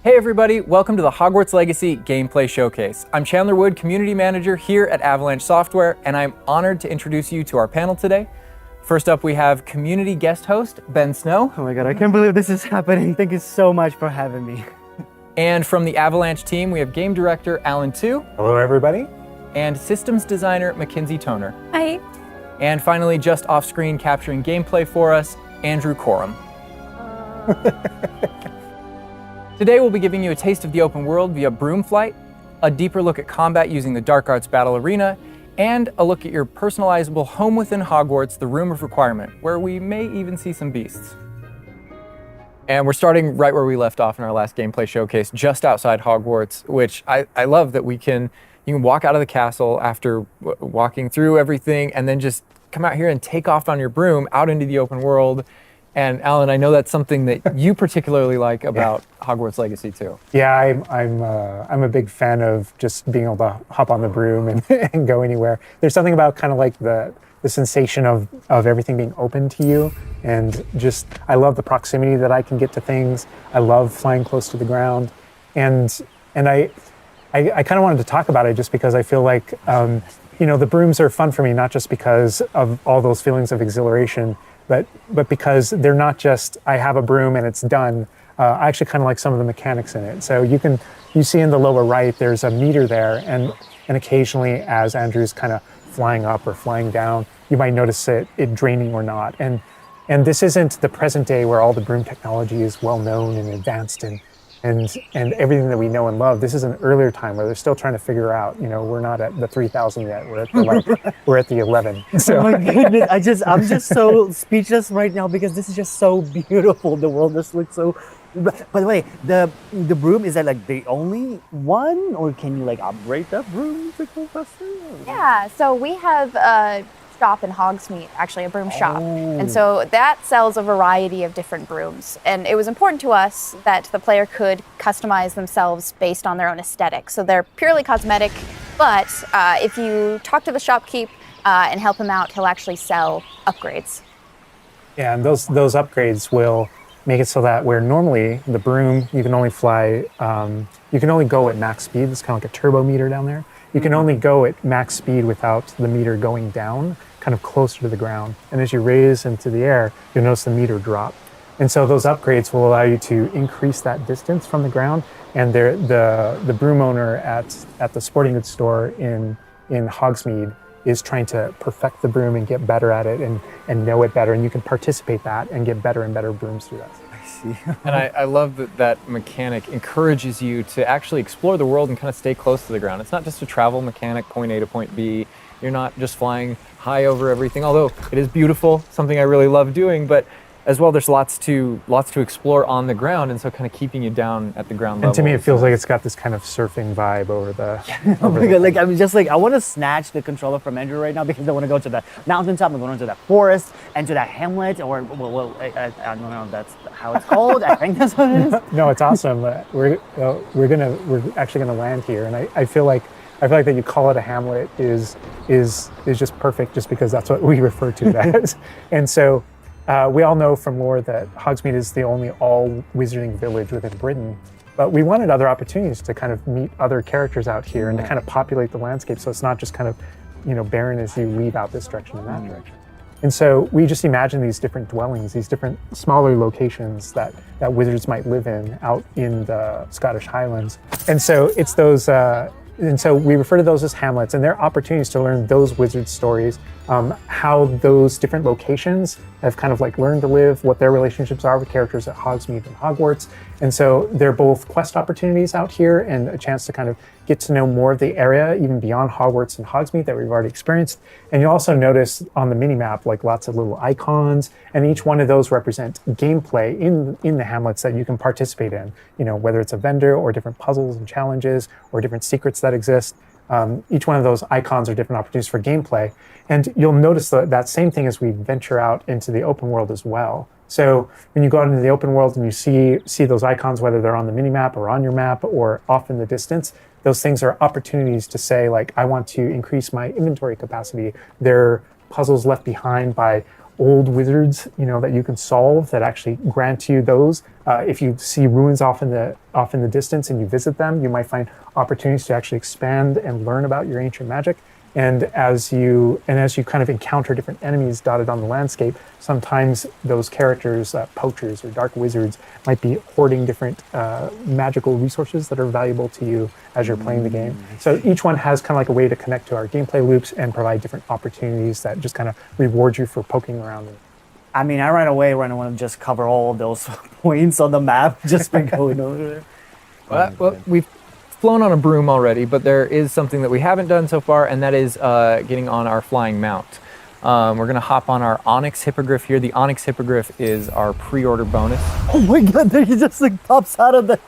Hey everybody, welcome to the Hogwarts Legacy Gameplay Showcase. I'm Chandler Wood, Community Manager here at Avalanche Software, and I'm honored to introduce you to our panel today. First up, we have community guest host, Ben Snow. Oh my god, I can't believe this is happening. Thank you so much for having me. And from the Avalanche team, we have Game Director Alan Tu. Hello everybody. And Systems Designer Mackenzie Toner. Hi. And finally, just off-screen capturing gameplay for us, Andrew Coram. Today we'll be giving you a taste of the open world via broom flight, a deeper look at combat using the Dark Arts Battle Arena, and a look at your personalizable home within Hogwarts, the Room of Requirement, where we may even see some beasts. And we're starting right where we left off in our last gameplay showcase, just outside Hogwarts, which I love that you can walk out of the castle after walking through everything and then just come out here and take off on your broom out into the open world. And Alan, I know that's something that you particularly like about Hogwarts Legacy too. Yeah, I'm a big fan of just being able to hop on the broom and go anywhere. There's something about kind of like the sensation of everything being open to you, and just I love the proximity that I can get to things. I love flying close to the ground, and I kind of wanted to talk about it just because I feel like the brooms are fun for me, not just because of all those feelings of exhilaration, but because they're not just I have a broom and it's done. I actually kind of like some of the mechanics in it. So you see in the lower right there's a meter there, and occasionally as Andrew's kind of flying up or flying down, you might notice it draining or not. And this isn't the present day where all the broom technology is well known and advanced and everything that we know and love. This is an earlier time where they're still trying to figure out, we're not at the 3,000 yet, we're at the 11. So. Oh my goodness, I'm just so speechless right now because this is just so beautiful. The world just looks so, by the way, the broom, is that like the only one, or can you like upgrade that broom to go faster? Yeah, so we have a shop in Hogsmeade, actually a broom shop. And so that sells a variety of different brooms. And it was important to us that the player could customize themselves based on their own aesthetic. So they're purely cosmetic, but if you talk to the shopkeep and help him out, he'll actually sell upgrades. Yeah, and those upgrades will make it so that where normally the broom, you can only fly, you can only go at max speed. It's kind of like a turbo meter down there. You can only go at max speed without the meter going down, kind of closer to the ground. And as you raise into the air, you'll notice the meter drop. And so those upgrades will allow you to increase that distance from the ground. And the broom owner at the sporting goods store in Hogsmeade is trying to perfect the broom and get better at it and know it better. And you can participate that and get better and better brooms through that. And I love that mechanic encourages you to actually explore the world and kind of stay close to the ground. It's not just a travel mechanic, point A to point B. You're not just flying high over everything, although it is beautiful, something I really love doing, but as well, there's lots to explore on the ground, and so kind of keeping you down at the ground level. And to me, it feels like it's got this kind of surfing vibe over the... Oh my god, I'm just I want to snatch the controller from Andrew right now because I want to go to the mountaintop, I'm going to the forest, and to that hamlet, or, I don't know if that's how it's called. I think that's what it is. No, it's awesome. We're actually gonna land here, and I feel like that you call it a hamlet is just perfect, just because that's what we refer to it as. And so we all know from lore that Hogsmeade is the only all wizarding village within Britain, but we wanted other opportunities to kind of meet other characters out here and to kind of populate the landscape, so it's not just kind of barren as you leave out this direction and that direction. And so we just imagine these different dwellings, these different smaller locations that wizards might live in out in the Scottish Highlands. And so it's those, and so we refer to those as hamlets, and they're opportunities to learn those wizard stories, how those different locations have kind of learned to live, what their relationships are with characters at Hogsmeade and Hogwarts. And so they're both quest opportunities out here and a chance to kind of get to know more of the area, even beyond Hogwarts and Hogsmeade that we've already experienced. And you'll also notice on the mini-map, lots of little icons, and each one of those represent gameplay in the hamlets that you can participate in, whether it's a vendor or different puzzles and challenges or different secrets that exist. Each one of those icons are different opportunities for gameplay. And you'll notice that same thing as we venture out into the open world as well. So when you go out into the open world and you see those icons, whether they're on the mini-map or on your map or off in the distance, those things are opportunities to say, I want to increase my inventory capacity. They're puzzles left behind by old wizards, that you can solve that actually grant you those. If you see ruins off in the distance and you visit them, you might find opportunities to actually expand and learn about your ancient magic. And as you kind of encounter different enemies dotted on the landscape, sometimes those characters, poachers or dark wizards, might be hoarding different magical resources that are valuable to you as you're playing the game. So each one has kind of like a way to connect to our gameplay loops and provide different opportunities that just kind of reward you for poking around. I mean, I right away want to just cover all of those points on the map just by going over there. Well, we've flown on a broom already, but there is something that we haven't done so far, and that is getting on our flying mount. We're going to hop on our Onyx Hippogriff here. The Onyx Hippogriff is our pre-order bonus. Oh my god, there he just like pops out of the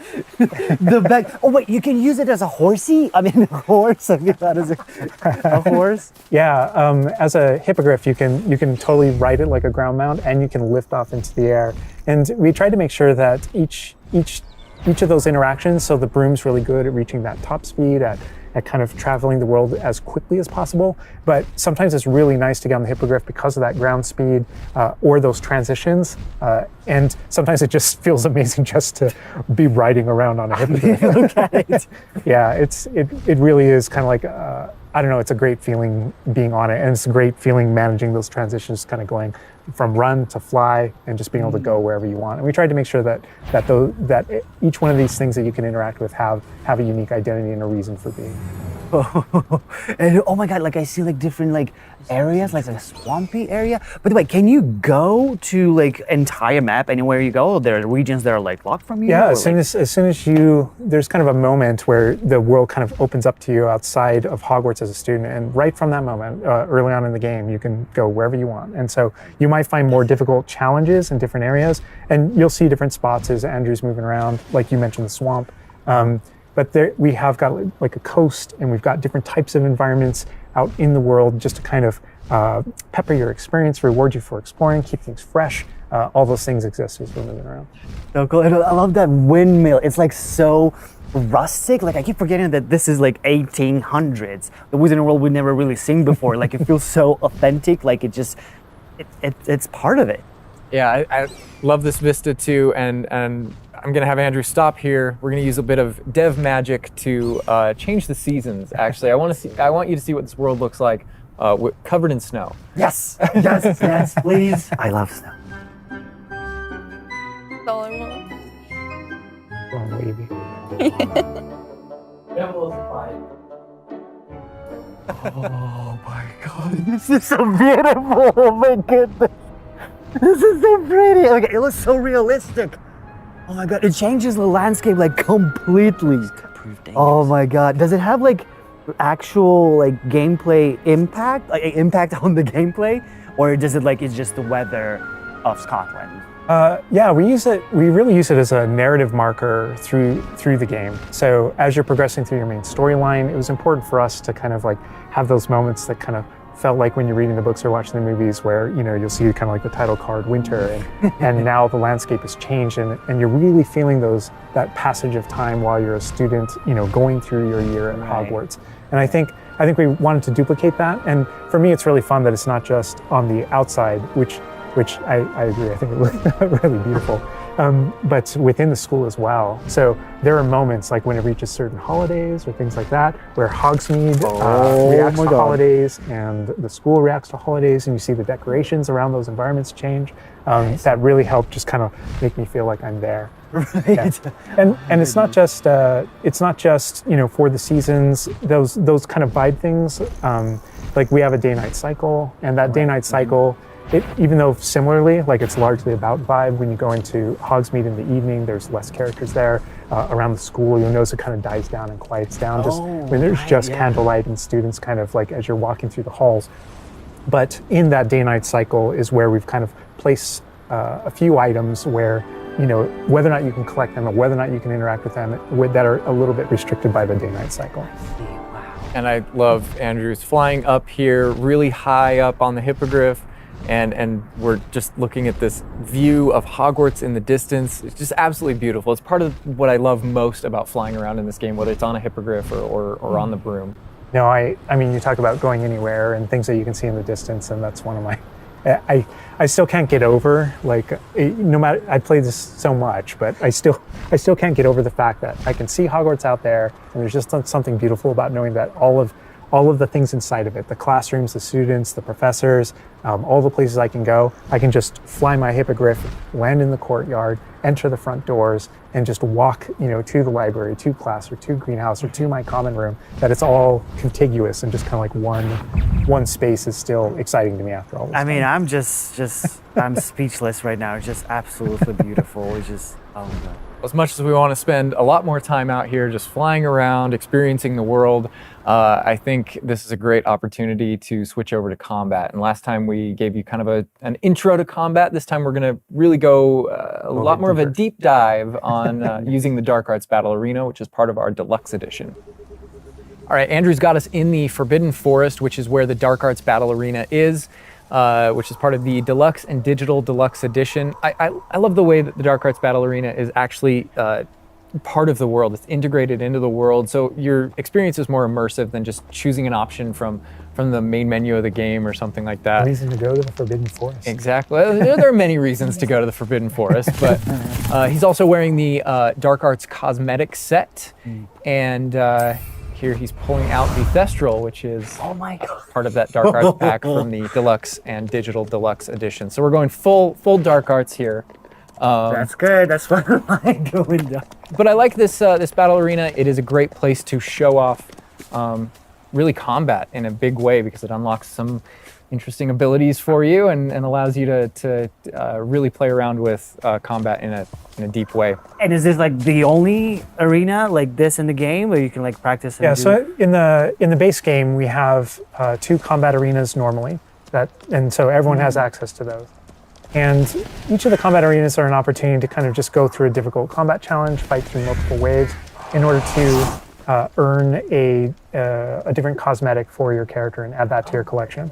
the back. Oh wait, you can use it as a horsey? I mean, a horse. I mean, that is a horse. Yeah, as a hippogriff, you can totally ride it like a ground mount, and you can lift off into the air. And we tried to make sure that each of those interactions, so the broom's really good at reaching that top speed, at kind of traveling the world as quickly as possible. But sometimes it's really nice to get on the hippogriff because of that ground speed or those transitions. And sometimes it just feels amazing just to be riding around on a hippogriff. Look at it. Yeah, it really is kind of like, I don't know, it's a great feeling being on it. And it's a great feeling managing those transitions, kind of going from run to fly and just being able to go wherever you want. And we tried to make sure that each one of these things that you can interact with have a unique identity and a reason for being. And oh my god, like I see like different like areas, like a swampy area. By the way, can you go to like entire map anywhere you go? There are regions that are like locked from you? Yeah, or, as soon as there's kind of a moment where the world kind of opens up to you outside of Hogwarts as a student, and right from that moment, early on in the game, you can go wherever you want. And so you might find more difficult challenges in different areas, and you'll see different spots as Andrew's moving around, like you mentioned, the swamp. But there, we have got like a coast, and we've got different types of environments out in the world just to kind of pepper your experience, reward you for exploring, keep things fresh. All those things exist as we're moving around. So cool. And I love that windmill. It's like so rustic. Like I keep forgetting that this is like 1800s. The Wizarding World we've never really seen before. Like it feels so authentic. Like it's part of it. Yeah, I love this vista too, and I'm gonna have Andrew stop here. We're gonna use a bit of dev magic to change the seasons. Actually, I want you to see what this world looks like, covered in snow. Yes, yes, yes, please. I love snow. That's all I want. Oh, maybe. Oh my god, this is so beautiful. Oh my goodness. This is so pretty. Okay, it looks so realistic. Oh my god, it changes the landscape like completely. Oh my god, does it have like actual like gameplay impact, like impact on the gameplay, or does it like it's just the weather of Scotland? Yeah, we really use it as a narrative marker through the game. So as you're progressing through your main storyline, it was important for us to kind of like have those moments that kind of felt like when you're reading the books or watching the movies where, you'll see kind of like the title card winter and now the landscape has changed and you're really feeling that passage of time while you're a student, going through your year at Hogwarts. And I think we wanted to duplicate that. And for me, it's really fun that it's not just on the outside, which I agree, I think it looked really beautiful, but within the school as well. So there are moments like when it reaches certain holidays or things like that, where Hogsmeade reacts to holidays and the school reacts to holidays, and you see the decorations around those environments change. That really helped just kind of make me feel like I'm there. Right. Yeah. And it's not just for the seasons, those kind of vibe things. Like we have a day-night cycle, and that day-night cycle, even though similarly, like it's largely about vibe, when you go into Hogsmeade in the evening, there's less characters there. Around the school, you'll notice it kind of dies down and quiets down just when there's candlelight and students kind of like as you're walking through the halls. But in that day-night cycle is where we've kind of placed a few items where, whether or not you can collect them or whether or not you can interact with them that are a little bit restricted by the day-night cycle. And I love Andrew's flying up here, really high up on the hippogriff. And we're just looking at this view of Hogwarts in the distance. It's just absolutely beautiful. It's part of what I love most about flying around in this game, whether it's on a hippogriff or on the broom. No, I mean, you talk about going anywhere and things that you can see in the distance, and that's one of my I still can't get over, like, no matter, I played this so much, but I still can't get over the fact that I can see Hogwarts out there, and there's just something beautiful about knowing that all of the things inside of it, the classrooms, the students, the professors, all the places I can go, I can just fly my hippogriff, land in the courtyard, enter the front doors, and just walk, to the library, to class, or to greenhouse, or to my common room, that it's all contiguous and just kind of like one space is still exciting to me after all this I mean, time. I'm just I'm speechless right now. It's just absolutely beautiful. It's just, oh my God. As much as we want to spend a lot more time out here just flying around, experiencing the world, I think this is a great opportunity to switch over to combat. And last time we gave you kind of an intro to combat. This time we're going to really go a lot more of a deep dive on using the Dark Arts Battle Arena, which is part of our deluxe edition. All right, Andrew's got us in the Forbidden Forest, which is where the Dark Arts Battle Arena is. Which is part of the Deluxe and Digital Deluxe Edition. I love the way that the Dark Arts Battle Arena is actually part of the world. It's integrated into the world, so your experience is more immersive than just choosing an option from the main menu of the game or something like that. Reason to go to the Forbidden Forest. Exactly. There are many reasons to go to the Forbidden Forest, but he's also wearing the Dark Arts cosmetic set, and here he's pulling out the Thestral, which is Oh my God. part of that Dark Arts pack from the Deluxe and Digital Deluxe Edition. So we're going full Dark Arts here. That's good. That's what I like going down. But I like this this battle arena. It is a great place to show off really combat in a big way, because it unlocks some interesting abilities for you and allows you to really play around with combat in a deep way. And is this like the only arena like this in the game where you can like practice? And Yeah, do... so in the base game we have 2 combat arenas normally, and so everyone has access to those. And each of the combat arenas are an opportunity to kind of just go through a difficult combat challenge, fight through multiple waves, in order to earn a different cosmetic for your character and add that to your collection.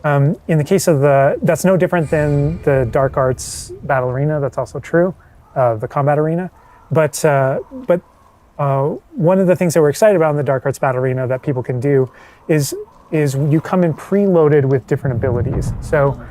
In the case of that's no different than the Dark Arts Battle Arena. That's also true, the combat arena. But one of the things that we're excited about in the Dark Arts Battle Arena that people can do is you come in preloaded with different abilities. So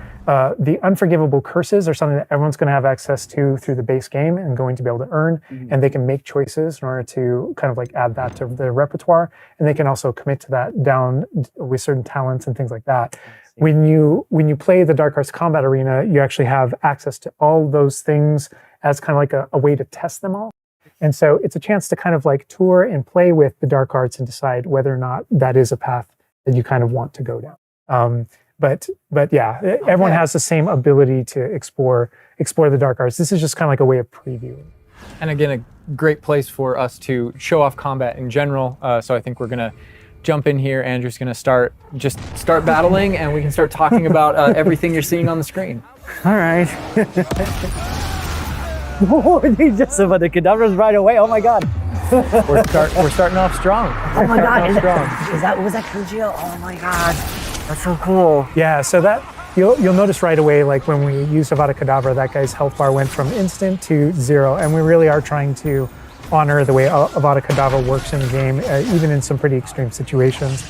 the unforgivable curses are something that everyone's going to have access to through the base game and going to be able to earn, and they can make choices in order to kind of like add that to their repertoire, and they can also commit to that down with certain talents and things like that. When you play the Dark Arts Combat Arena, you actually have access to all those things as kind of like a way to test them all. And so it's a chance to kind of like tour and play with the Dark Arts and decide whether or not that is a path that you kind of want to go down. But yeah, everyone has the same ability to explore the Dark Arts. This is just kind of like a way of previewing. And again, a great place for us to show off combat in general. So I think we're gonna jump in here. Andrew's gonna start battling, and we can start talking about everything you're seeing on the screen. All right. Oh, they just about the cadavers right away. Oh my God. We're starting off strong. Oh my God. Strong. Was that Kujio? Oh my God. That's so cool. Yeah, so that you'll notice right away, like when we used Avada Kedavra, that guy's health bar went from instant to 0, and we really are trying to honor the way Avada Kedavra works in the game, even in some pretty extreme situations.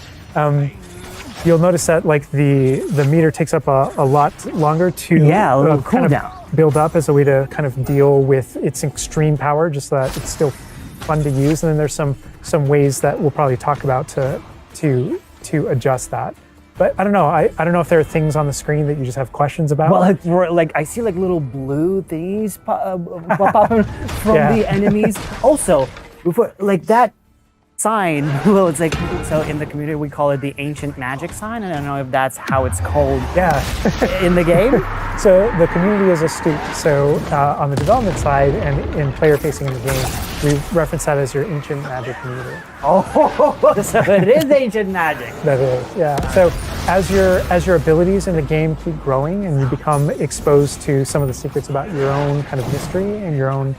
You'll notice that like the meter takes up a lot longer to a little kind cooldown. of build up as a way to kind of deal with its extreme power, just so that it's still fun to use. And then there's some ways that we'll probably talk about to adjust that. But I don't know. I don't know if there are things on the screen that you just have questions about. Well, like I see like little blue things pop up from the enemies. Also, before like that sign, well, it's like, so in the community we call it the ancient magic sign. I don't know if that's how it's called. In the game. So the community is astute. So on the development side and in player facing in the game, we reference that as your ancient magic community. Oh, so it is ancient magic. That is, yeah. So as your abilities in the game keep growing and you become exposed to some of the secrets about your own kind of mystery and your own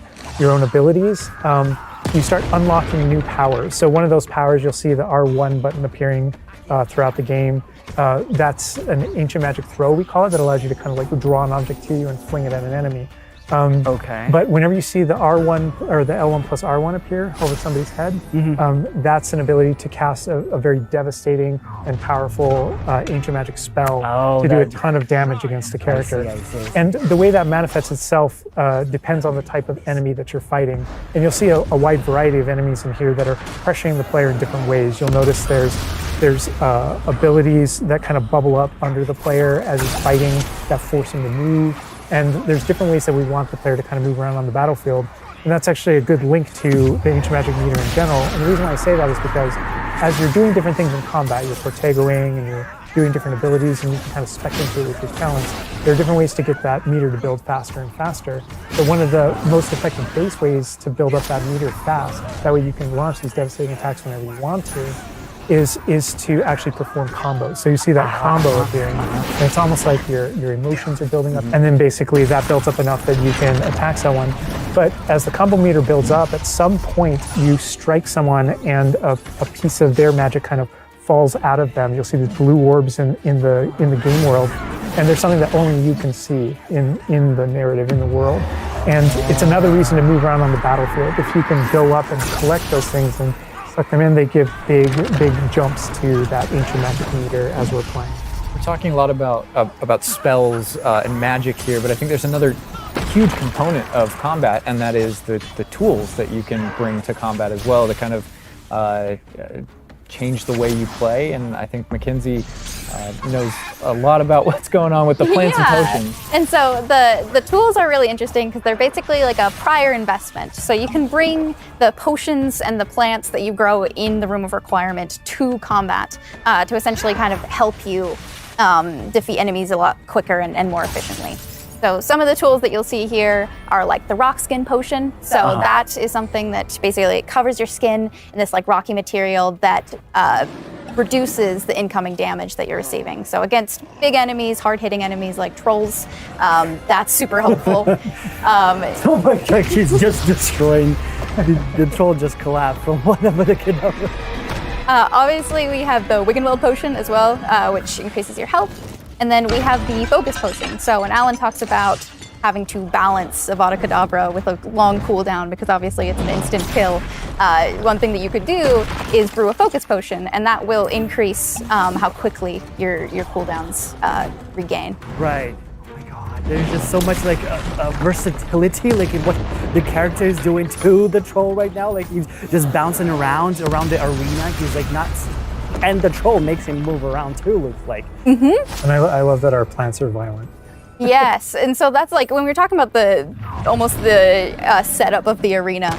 abilities, you start unlocking new powers. So one of those powers, you'll see the R1 button appearing throughout the game. That's an ancient magic throw, we call it, that allows you to kind of like draw an object to you and fling it at an enemy. Okay. But whenever you see the R1 or the L1 plus R1 appear over somebody's head, that's an ability to cast a very devastating and powerful ancient magic spell to do a ton of damage against the character. I see. And the way that manifests itself depends on the type of enemy that you're fighting. And you'll see a wide variety of enemies in here that are pressuring the player in different ways. You'll notice there's abilities that kind of bubble up under the player as he's fighting that force him to move. And there's different ways that we want the player to kind of move around on the battlefield. And that's actually a good link to the ancient magic meter in general. And the reason why I say that is because as you're doing different things in combat, you're Protegoing and you're doing different abilities and you can kind of spec into it with your talents, there are different ways to get that meter to build faster and faster. But one of the most effective base ways to build up that meter fast, that way you can launch these devastating attacks whenever you want to, is to actually perform combos. So you see that combo appearing, and it's almost like your emotions are building up, and then basically that builds up enough that you can attack someone. But as the combo meter builds up, at some point you strike someone and a piece of their magic kind of falls out of them. You'll see these blue orbs in the game world, and there's something that only you can see in the narrative, in the world. And it's another reason to move around on the battlefield. If you can go up and collect those things and suck them in, they give big jumps to that ancient magic meter as we're playing. We're talking a lot about spells and magic here, but I think there's another huge component of combat, and that is the tools that you can bring to combat as well to kind of change the way you play. And I think Mackenzie knows a lot about what's going on with the plants and potions. And so the tools are really interesting because they're basically like a prior investment. So you can bring the potions and the plants that you grow in the Room of Requirement to combat to essentially kind of help you defeat enemies a lot quicker and more efficiently. So some of the tools that you'll see here are like the rock skin potion. So that is something that basically covers your skin in this like rocky material that reduces the incoming damage that you're receiving. So against big enemies, hard-hitting enemies like trolls, that's super helpful. Oh my god, he's just destroying. The troll just collapsed from one of the cadavers. Obviously, we have the Wiggenweld potion as well, which increases your health. And then we have the focus potion. So when Alan talks about having to balance Avada Kedavra with a long cooldown, because obviously it's an instant kill, one thing that you could do is brew a focus potion, and that will increase how quickly your cooldowns regain. Right. Oh my god, there's just so much like versatility, like in what the character is doing to the troll right now. Like he's just bouncing around the arena. He's like not. And the troll makes him move around too, looks like. Mm-hmm. And I love that our plants are violent. Yes, and so that's like when we were talking about the setup of the arena,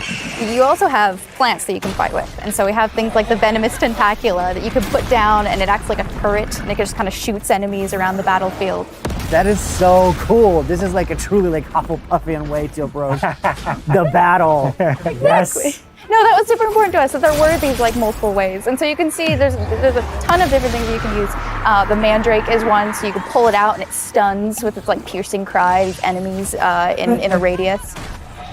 you also have plants that you can fight with. And so we have things like the venomous tentacula that you can put down, and it acts like a turret, and it just kind of shoots enemies around the battlefield. That is so cool. This is like a truly like Hufflepuffian way to approach the battle. Yes. No, that was super important to us, that there were these like multiple ways. And so you can see there's a ton of different things that you can use. The mandrake is one, so you can pull it out and it stuns with its like piercing cry these enemies in a radius.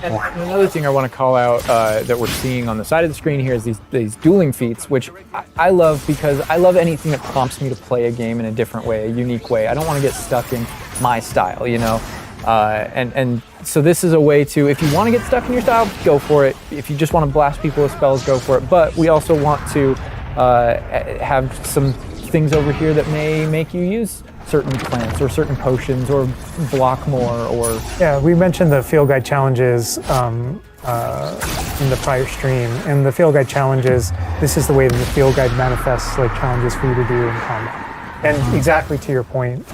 And another thing I want to call out that we're seeing on the side of the screen here is these dueling feats, which I love because I love anything that prompts me to play a game in a different way, a unique way. I don't want to get stuck in my style, you know? And so this is a way to, if you want to get stuck in your style, go for it. If you just want to blast people with spells, go for it. But we also want to have some things over here that may make you use certain plants or certain potions or block more or... Yeah, we mentioned the field guide challenges in the prior stream. And the field guide challenges, this is the way that the field guide manifests like challenges for you to do in combat. And exactly to your point,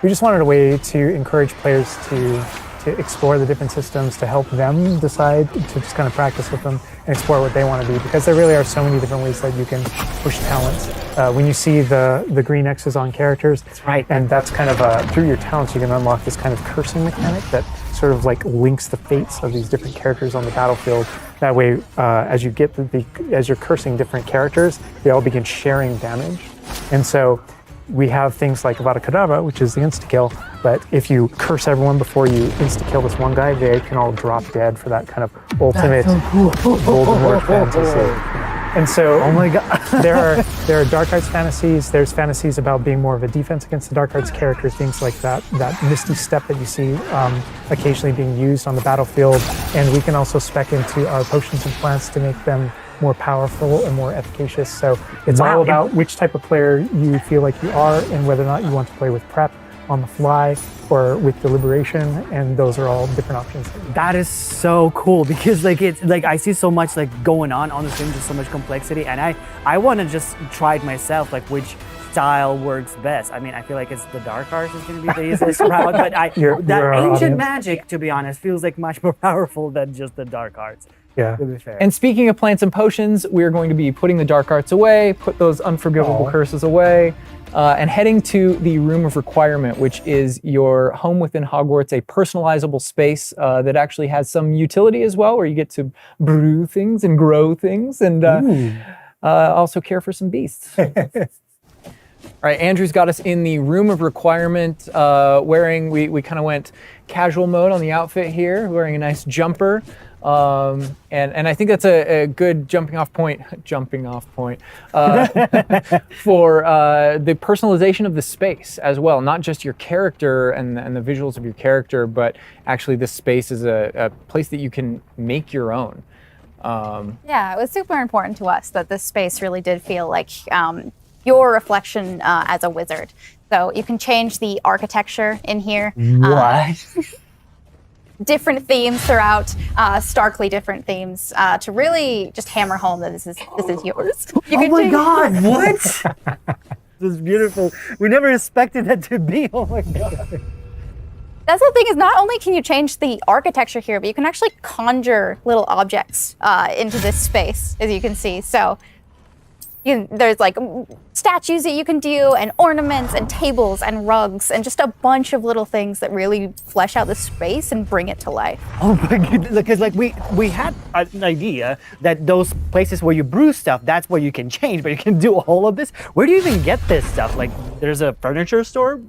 we just wanted a way to encourage players to explore the different systems, to help them decide, to just kind of practice with them and explore what they want to do, because there really are so many different ways that you can push talents. When you see the green X's on characters, that's right. And that's kind of through your talents you can unlock this kind of cursing mechanic that sort of like links the fates of these different characters on the battlefield. That way, as you get as you're cursing different characters, they all begin sharing damage, and so. We have things like Avada Kedavra, which is the insta-kill, but if you curse everyone before you insta-kill this one guy, they can all drop dead for that kind of ultimate Voldemort fantasy. And so, Oh my god. there are dark arts fantasies. There's fantasies about being more of a defense against the dark arts characters, things like that misty step that you see occasionally being used on the battlefield. And we can also spec into our potions and plants to make them more powerful and more efficacious. So it's all about which type of player you feel like you are and whether or not you want to play with prep, on the fly, or with deliberation, and those are all different options. That is so cool because like it's like I see so much like going on the screen, just so much complexity, and I want to just try it myself, like which style works best. I mean, I feel like it's the dark arts is going to be the easiest route, but You're our ancient audience. magic, to be honest, feels like much more powerful than just the dark arts. Yeah. To be fair. And speaking of plants and potions, we're going to be putting the dark arts away, put those unforgivable Aw. curses away, and heading to the Room of Requirement, which is your home within Hogwarts, a personalizable space that actually has some utility as well, where you get to brew things and grow things and also care for some beasts. All right, Andrew's got us in the Room of Requirement, wearing, we kind of went casual mode on the outfit here, wearing a nice jumper. And I think that's a good jumping off point for the personalization of the space as well. Not just your character and the visuals of your character, but actually this space is a place that you can make your own. Yeah, it was super important to us that this space really did feel like your reflection as a wizard. So you can change the architecture in here. What? Different themes throughout, starkly different themes, to really just hammer home that this is yours. You Oh can my change- god, what? This is beautiful. We never expected that to be. Oh my god. That's the thing, is not only can you change the architecture here, but you can actually conjure little objects into this space, as you can see. So there's like statues that you can do, and ornaments and tables and rugs and just a bunch of little things that really flesh out the space and bring it to life. Oh my god, because like we had an idea that those places where you brew stuff, that's where you can change, but you can do all of this. Where do you even get this stuff? Like there's a furniture store?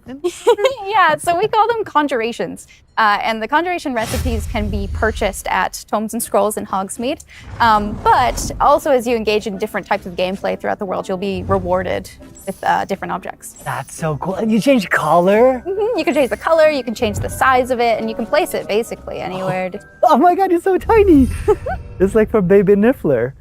Yeah, so we call them conjurations. And the conjuration recipes can be purchased at Tomes and Scrolls in Hogsmeade. But also as you engage in different types of gameplay throughout the world, you'll be rewarded with different objects. That's so cool. And you change color? You can change the color, you can change the size of it, and you can place it basically anywhere. Oh my god, it's so tiny. It's like for baby Niffler.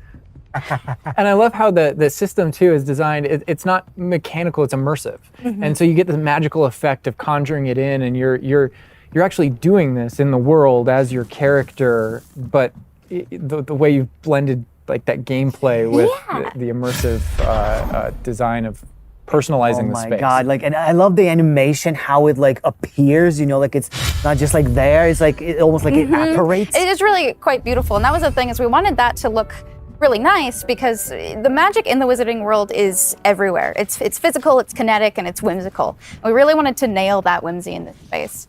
And I love how the system too is designed. It's not mechanical; it's immersive, and so you get the magical effect of conjuring it in, and you're actually doing this in the world as your character. But the way you've blended like that gameplay with the immersive design of personalizing the Oh my space. god, like, and I love the animation, how it like appears, you know, like it's not just like there, it's like it almost like it apparates. It is really quite beautiful, and that was the thing, is we wanted that to look really nice because the magic in the wizarding world is everywhere. It's physical, it's kinetic, and it's whimsical. We really wanted to nail that whimsy in this space.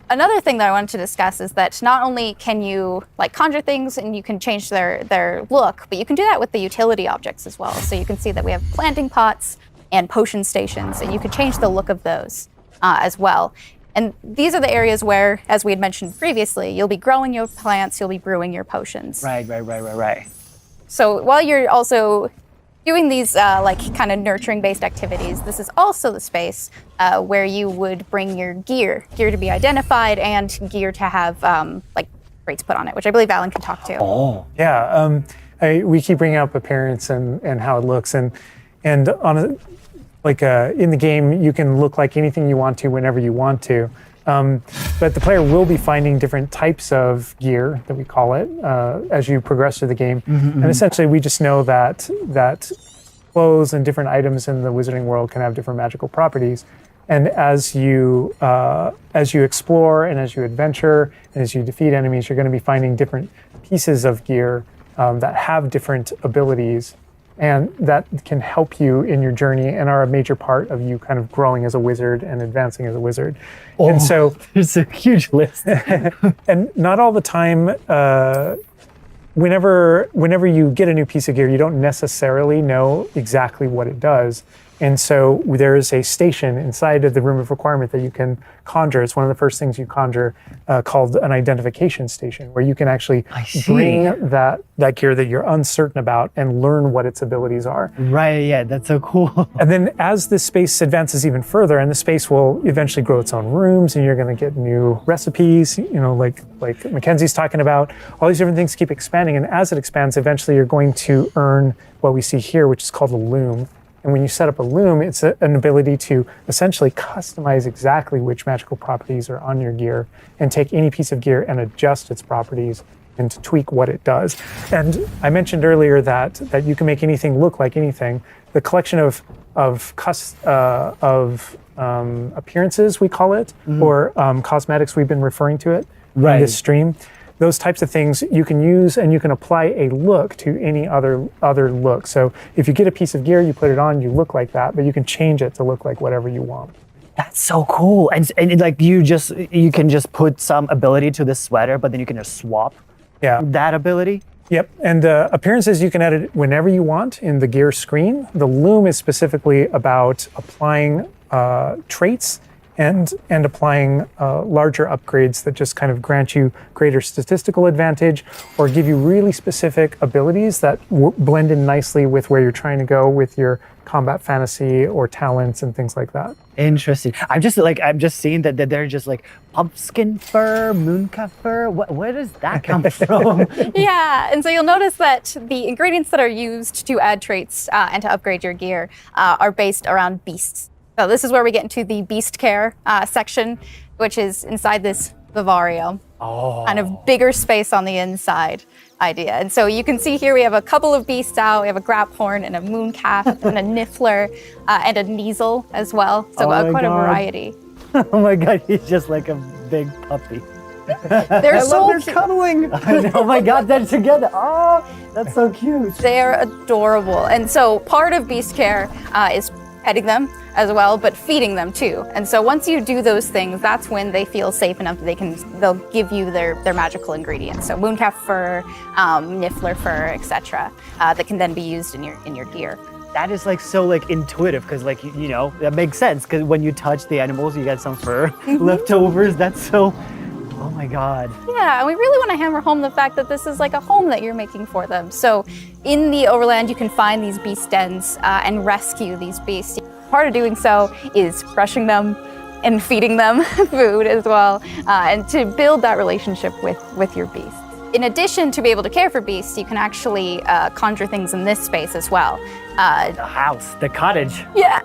Another thing that I wanted to discuss is that not only can you like conjure things and you can change their look, but you can do that with the utility objects as well. So you can see that we have planting pots and potion stations, and you can change the look of those as well. And these are the areas where, as we had mentioned previously, you'll be growing your plants, you'll be brewing your potions. Right. So while you're also doing these like kind of nurturing based activities, this is also the space where you would bring your gear to be identified and gear to have like rates put on it, which I believe Alan can talk to. Oh. Yeah, we keep bringing up appearance and how it looks, and on a, like in the game you can look like anything you want to whenever you want to, but the player will be finding different types of gear, that we call it, as you progress through the game. And essentially we just know that clothes and different items in the wizarding world can have different magical properties. And as you explore and as you adventure and as you defeat enemies, you're going to be finding different pieces of gear that have different abilities, and that can help you in your journey and are a major part of you kind of growing as a wizard and advancing as a wizard. And so There's a huge list. and not all the time, whenever you get a new piece of gear, you don't necessarily know exactly what it does. And so there is a station inside of the room of requirement that you can conjure. It's one of the first things you conjure, called an identification station, where you can actually bring that gear that you're uncertain about and learn what its abilities are. Right, yeah, that's so cool. And then as this space advances even further, and the space will eventually grow its own rooms, and you're going to get new recipes, like Mackenzie's talking about, all these different things keep expanding. And as it expands, eventually you're going to earn what we see here, which is called a loom. And when you set up a loom, it's an ability to essentially customize exactly which magical properties are on your gear and take any piece of gear and adjust its properties and to tweak what it does. And I mentioned earlier that you can make anything look like anything. The collection of appearances, we call it, or cosmetics, we've been referring to it in this stream. Those types of things you can use, and you can apply a look to any other look. So if you get a piece of gear, you put it on, you look like that, but you can change it to look like whatever you want. That's so cool. And like you can just put some ability to this sweater, but then you can just swap that ability. Yep, and appearances you can edit whenever you want in the gear screen. The loom is specifically about applying traits and applying larger upgrades that just kind of grant you greater statistical advantage or give you really specific abilities that blend in nicely with where you're trying to go with your combat fantasy or talents and things like that. Interesting. I'm just seeing that they're just like pumpkin fur, mooncalf fur. Where does that come from? Yeah, and so you'll notice that the ingredients that are used to add traits and to upgrade your gear are based around beasts. So this is where we get into the beast care section, which is inside this vivarium. Kind of bigger space on the inside idea. And so you can see here we have a couple of beasts out. We have a graphorn and a mooncalf and a niffler and a Kneasel as well. So quite a variety. Oh my God, he's just like a big puppy. They're so cute. Cuddling. Oh my God, they're together. Oh, that's so cute. They're adorable. And so part of beast care is petting them as well, but feeding them too. And so once you do those things, that's when they feel safe enough that they'll give you their magical ingredients. So mooncalf fur, niffler fur, etc. That can then be used in your gear. That is like so like intuitive because like you know that makes sense because when you touch the animals you get some fur leftovers. That's so. Oh my God. Yeah, and we really want to hammer home the fact that this is like a home that you're making for them. So in the overland, you can find these beast dens and rescue these beasts. Part of doing so is brushing them and feeding them food as well, and to build that relationship with your beasts. In addition to be able to care for beasts, you can actually conjure things in this space as well. The house, the cottage. Yeah,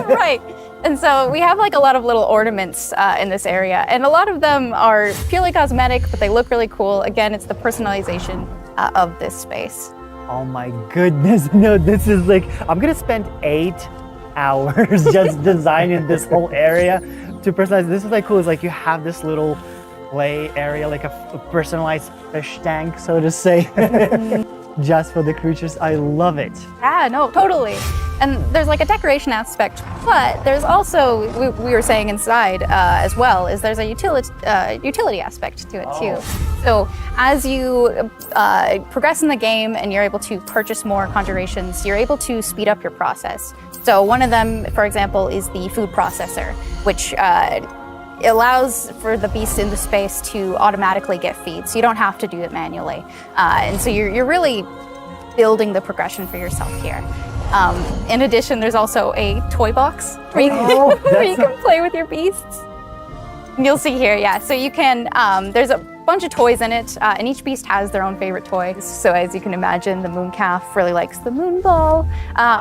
right. And so we have like a lot of little ornaments in this area, and a lot of them are purely cosmetic, but they look really cool. Again, it's the personalization of this space. Oh my goodness, no, this is like, I'm gonna spend 8 hours just designing this whole area to personalize. This is like cool, it's like you have this little play area, like a personalized fish tank, so to say, just for the creatures. I love it. Yeah, no, totally. And there's like a decoration aspect, but there's also, we were saying inside as well, is there's a utility aspect to it too. So as you progress in the game and you're able to purchase more conjurations, you're able to speed up your process. So one of them, for example, is the food processor, which allows for the beasts in the space to automatically get feed, so you don't have to do it manually. And so you're really building the progression for yourself here. In addition, there's also a toy box where you can play with your beasts. And you'll see here, yeah. So you can, there's a bunch of toys in it, and each beast has their own favorite toys. So as you can imagine, the mooncalf really likes the moon ball,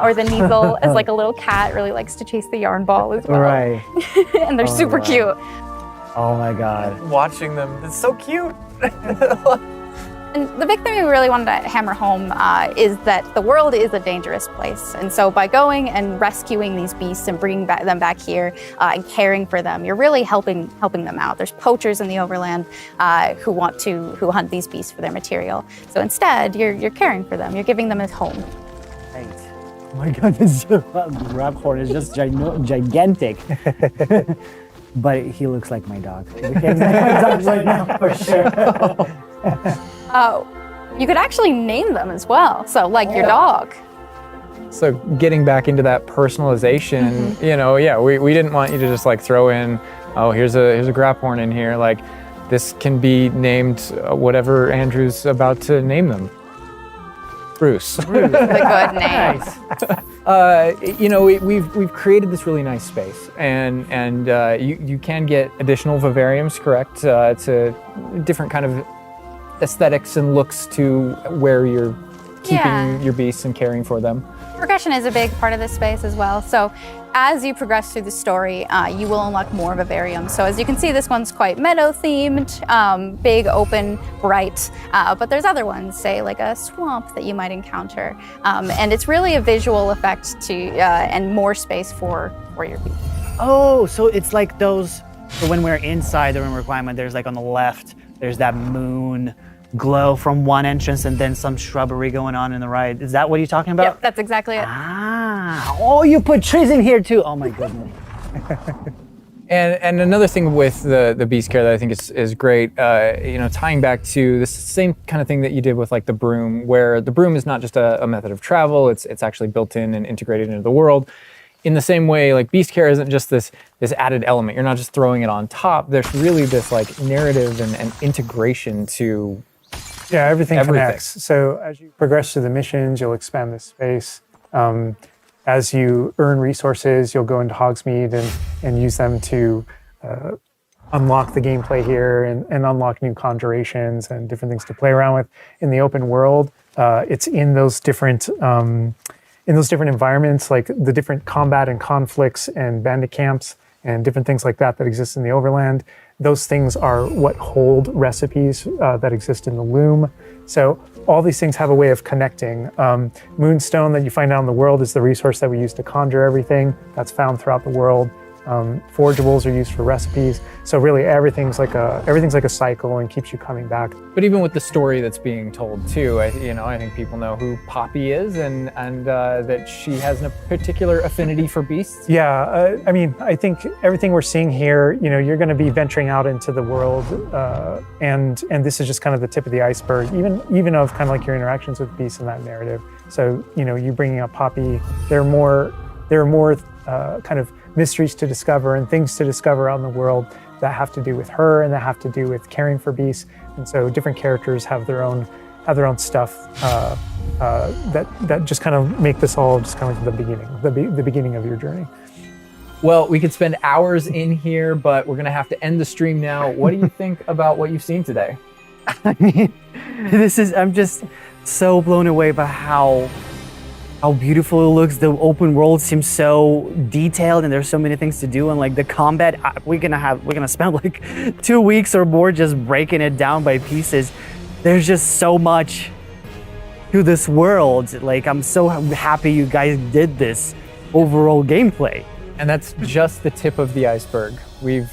or the Kneasel, as like a little cat, really likes to chase the yarn ball as well. Right. And they're super cute. Oh my God. Watching them, it's so cute. And the big thing we really wanted to hammer home is that the world is a dangerous place. And so by going and rescuing these beasts and bringing them back here and caring for them, you're really helping them out. There's poachers in the overland who hunt these beasts for their material. So instead, you're caring for them. You're giving them a home. Right. Oh my God, this graphorn is just gigantic. But he looks like my dog. He looks like my dog right now, for sure. You could actually name them as well. So like your dog. So getting back into that personalization, you know, yeah, we didn't want you to just like throw in, oh, here's a Graphorn in here. Like, this can be named whatever Andrew's about to name them. Bruce. The good name. You know, we've created this really nice space, and you can get additional vivariums, correct, to different kind of aesthetics and looks to where you're keeping your beasts and caring for them. Progression is a big part of this space as well. So as you progress through the story, you will unlock more vivariums. So as you can see, this one's quite meadow themed, big, open, bright. But there's other ones, say like a swamp that you might encounter. And it's really a visual effect to and more space for your beast. Oh, so it's like those, so when we're inside the room requirement, there's like on the left, there's that moon glow from one entrance and then some shrubbery going on the right. Is that what you're talking about? Yep, that's exactly it. Ah, oh, you put trees in here too. Oh my goodness. And another thing with the beast care that I think is great, you know, tying back to this same kind of thing that you did with like the broom, where the broom is not just a method of travel, it's actually built in and integrated into the world. In the same way, like beast care isn't just this added element. You're not just throwing it on top. There's really this like narrative and integration to everything connects. So as you progress through the missions, you'll expand the space. As you earn resources, you'll go into Hogsmeade and use them to unlock the gameplay here and unlock new conjurations and different things to play around with. In the open world, it's in those different environments, like the different combat and conflicts and bandit camps and different things like that exist in the overland. Those things are what hold recipes that exist in the loom. So all these things have a way of connecting. Moonstone that you find out in the world is the resource that we use to conjure everything. That's found throughout the world. Forageables are used for recipes. So really everything's like a cycle and keeps you coming back. But even with the story that's being told too, I think people know who Poppy is and that she has a particular affinity for beasts. Yeah, I mean, I think everything we're seeing here, you know, you're going to be venturing out into the world, and this is just kind of the tip of the iceberg, even of kind of like your interactions with beasts in that narrative. So, you know, you bringing up Poppy, there are more kind of mysteries to discover and things to discover out in the world that have to do with her and that have to do with caring for beasts. And so different characters have their own stuff that just kind of make this all just kind of like the beginning of your journey. Well, we could spend hours in here, but we're gonna have to end the stream now. What do you think about what you've seen today? I mean, I'm just so blown away by how beautiful it looks. The open world seems so detailed and there's so many things to do, and like the combat, we're gonna spend like 2 weeks or more just breaking it down by pieces. There's just so much to this world. Like, I'm so happy you guys did this overall gameplay. And that's just the tip of the iceberg. We've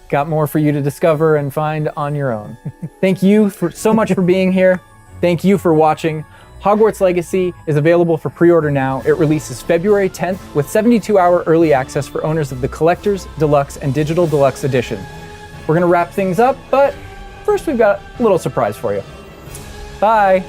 got more for you to discover and find on your own. Thank you so much for being here. Thank you for watching. Hogwarts Legacy is available for pre-order now. It releases February 10th with 72-hour early access for owners of the Collector's, Deluxe, and Digital Deluxe Edition. We're gonna wrap things up, but first we've got a little surprise for you. Bye.